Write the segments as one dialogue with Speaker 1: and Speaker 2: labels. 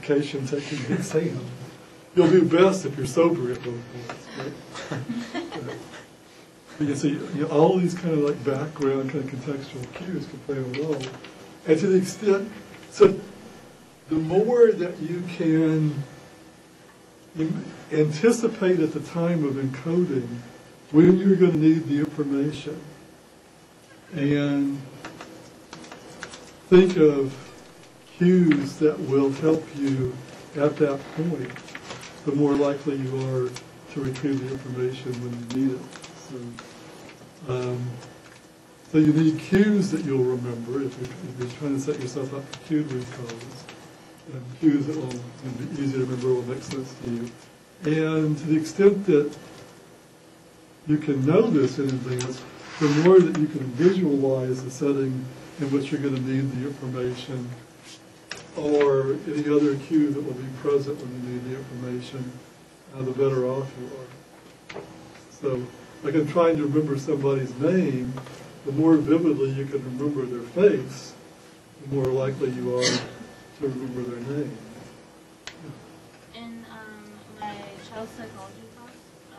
Speaker 1: taking the exam. You'll do best if you're sober at those points, right? But you see, all these kind of like background, kind of contextual cues can play a role. And to the extent, so the more that you can anticipate at the time of encoding when you're going to need the information, and think of cues that will help you at that point, the more likely you are to retrieve the information when you need it. So you need cues that you'll remember if you're trying to set yourself up for cue recalls, and cues that will be easy to remember, will make sense to you. And to the extent that you can know this in advance, the more that you can visualize the setting in which you're going to need the information, or any other cue that will be present when you need the information, the better off you are. So, like in trying to remember somebody's name, the more vividly you can remember their face, the more likely you are to remember their name.
Speaker 2: In my child psychology class, I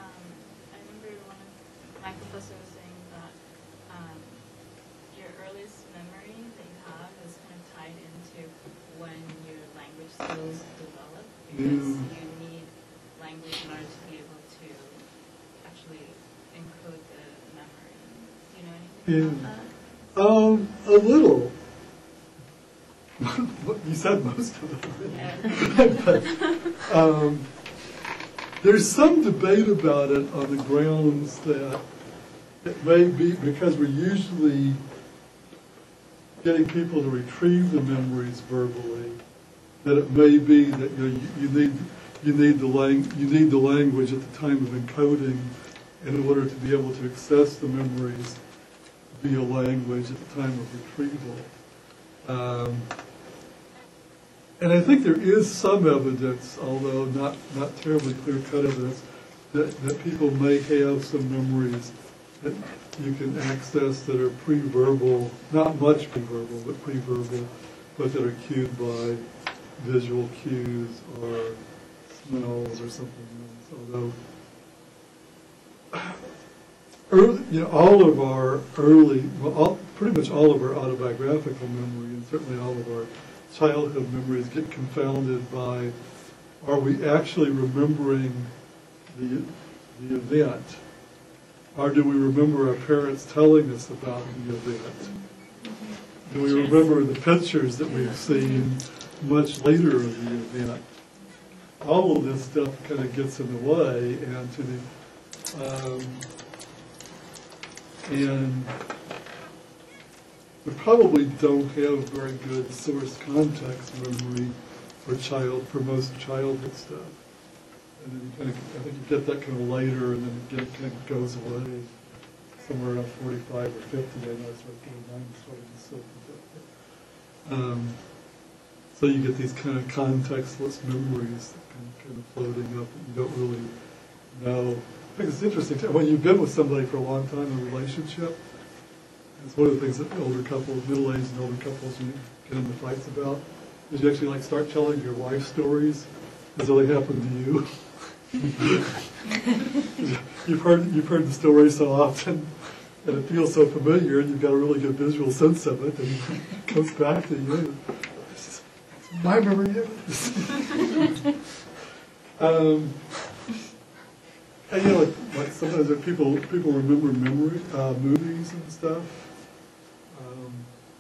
Speaker 2: remember one of my professors saying that your earliest memory that you have is kind of tied into when your language skills develop, because you need language in order to be able to actually encode the memory. Do you know anything about that?
Speaker 1: A little. You said most of it. But, there's some debate about it on the grounds that it may be because we're usually getting people to retrieve the memories verbally, that it may be that you need the language at the time of encoding in order to be able to access the memories via language at the time of retrieval. And I think there is some evidence, although not terribly clear-cut evidence, that people may have some memories that you can access that are pre-verbal, not much pre-verbal, but pre-verbal, but that are cued by visual cues or smells or something else. Although, all of our pretty much all of our autobiographical memory, and certainly all of our childhood memories, get confounded by, are we actually remembering the event? Or do we remember our parents telling us about the event? Do we remember the pictures that we've seen much later of the event? All of this stuff kind of gets in the way, and we probably don't have very good source context memory for most childhood stuff. And then I think you get that kind of later, and then it kind of goes away somewhere around 45 or 50. I know it's like 49 starting to slip a bit. So you get these kind of contextless memories that kind of floating up that you don't really know. I think it's interesting when you've been with somebody for a long time in a relationship. It's one of the things that middle-aged and older couples, you get into fights about, is you actually start telling your life stories as though they happened to you. You've heard the story so often, and it feels so familiar, and you've got a really good visual sense of it, and it comes back to you. It's my memory of it. And like sometimes people remember movies and stuff.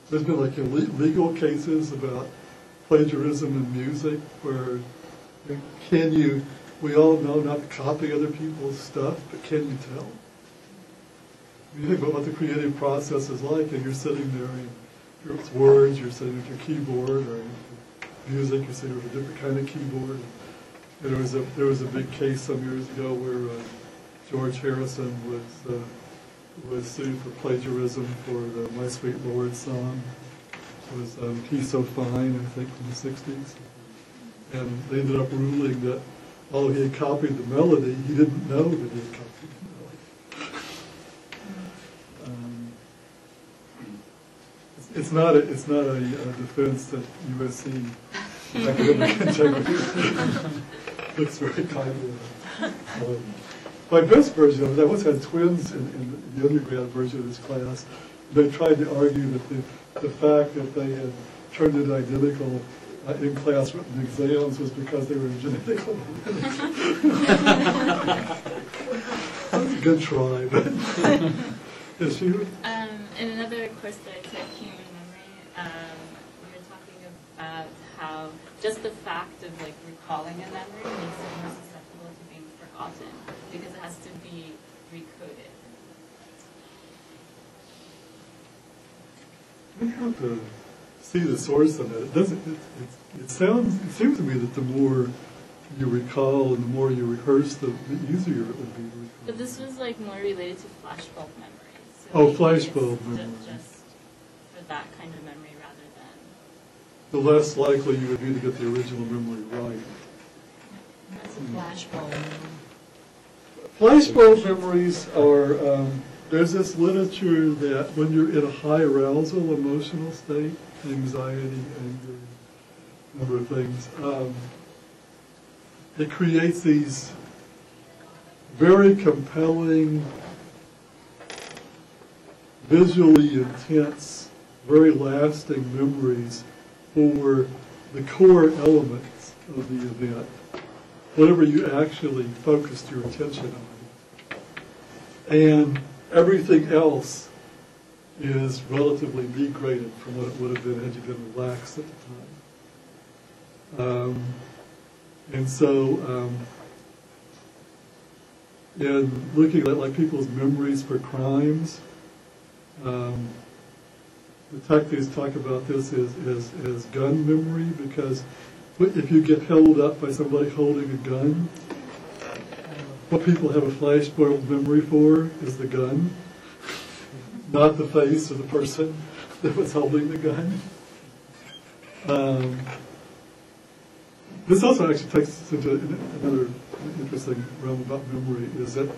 Speaker 1: There's been legal cases about plagiarism in music where we all know not to copy other people's stuff, but can you tell? You think about what the creative process is like, and you're sitting there, and it's words, you're sitting with your keyboard, or music, you're sitting with a different kind of keyboard. And there was a big case some years ago where George Harrison was sued for plagiarism for the My Sweet Lord song. It was He's So Fine, I think, from the 60s. And they ended up ruling that although he had copied the melody, he didn't know that he had copied the melody. It's not a defense that USC academic integrity. Looks very kindly. My best version of it, I once had twins in the undergrad version of this class. They tried to argue that the fact that they had turned in identical in class written exams was because they were genetically That was a good try, but yes, you.
Speaker 2: In another course that I took, human memory, we were talking about how just the fact of like recalling a memory makes it more susceptible to being forgotten because it has to be recoded.
Speaker 1: We have to see the source of it. It doesn't. It seems to me that the more you recall and the more you rehearse, the easier it would be to recall.
Speaker 2: But this was like more related to flashbulb memory. So
Speaker 1: Oh,
Speaker 2: maybe
Speaker 1: flashbulb
Speaker 2: it's
Speaker 1: memory.
Speaker 2: Just for that kind of memory rather than.
Speaker 1: The less likely you would be to get the original memory right.
Speaker 3: That's a flashbulb.
Speaker 1: Flashbulb memories are, there's this literature that when you're in a high arousal emotional state, anxiety, anger, a number of things, it creates these very compelling, visually intense, very lasting memories for the core elements of the event, whatever you actually focused your attention on. And everything else is relatively degraded from what it would have been had you been relaxed at the time. And so, in looking at like people's memories for crimes, the detectives talk about this as gun memory, because if you get held up by somebody holding a gun, what people have a flashbulb memory for is the gun, not the face of the person that was holding the gun. This also actually takes us into another interesting realm about memory, is that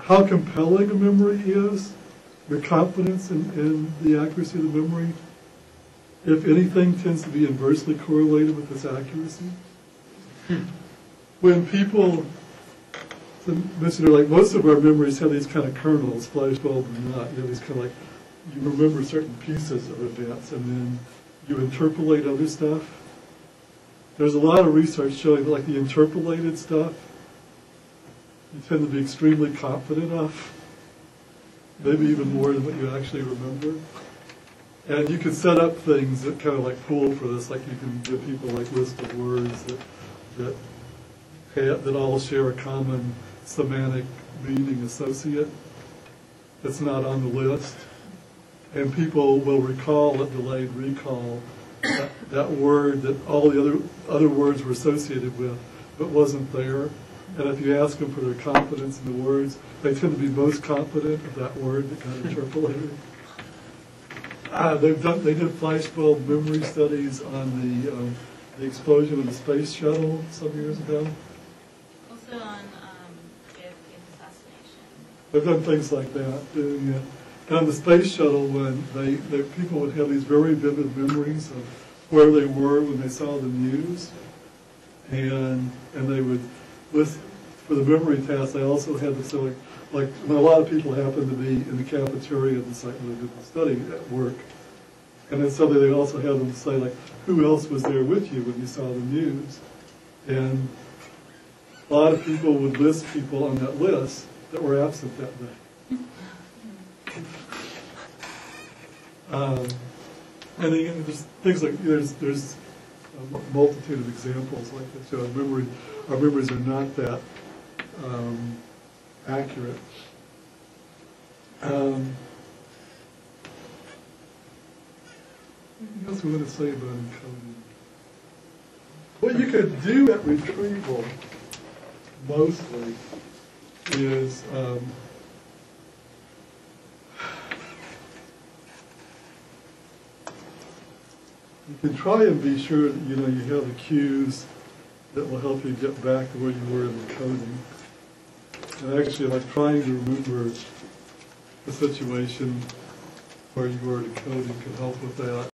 Speaker 1: how compelling a memory is, your confidence in the accuracy of the memory, if anything, tends to be inversely correlated with its accuracy. When people mention, like most of our memories have these kind of kernels, flashbulb or not, you have these kind of like, you remember certain pieces of events and then you interpolate other stuff. There's a lot of research showing that like the interpolated stuff, you tend to be extremely confident of, maybe even more than what you actually remember. And you can set up things that kind of like pull for this, like you can give people like lists of words that all share a common semantic meaning associate that's not on the list. And people will recall at delayed recall that word that all the other words were associated with, but wasn't there. And if you ask them for their confidence in the words, they tend to be most confident of that word that got interpolated. They did flashbulb memory studies on the explosion of the space shuttle some years ago.
Speaker 2: Also on JFK's assassination.
Speaker 1: They've done things like that. Yeah. And on the space shuttle, when people would have these very vivid memories of where they were when they saw the news, and they would listen for the memory task. They also had to say like when a lot of people happened to be in the cafeteria at the site where they did the study at work, and then suddenly they also had them say like, who else was there with you when you saw the news? And a lot of people would list people on that list that were absent that day. And again, there's things like there's a multitude of examples like this. So our memories are not that accurate. What else we want to say about encoding? What you could do at retrieval mostly is you can try and be sure that you have the cues that will help you get back to where you were in the coding. And actually, like trying to remember the situation where you were in coding can help with that.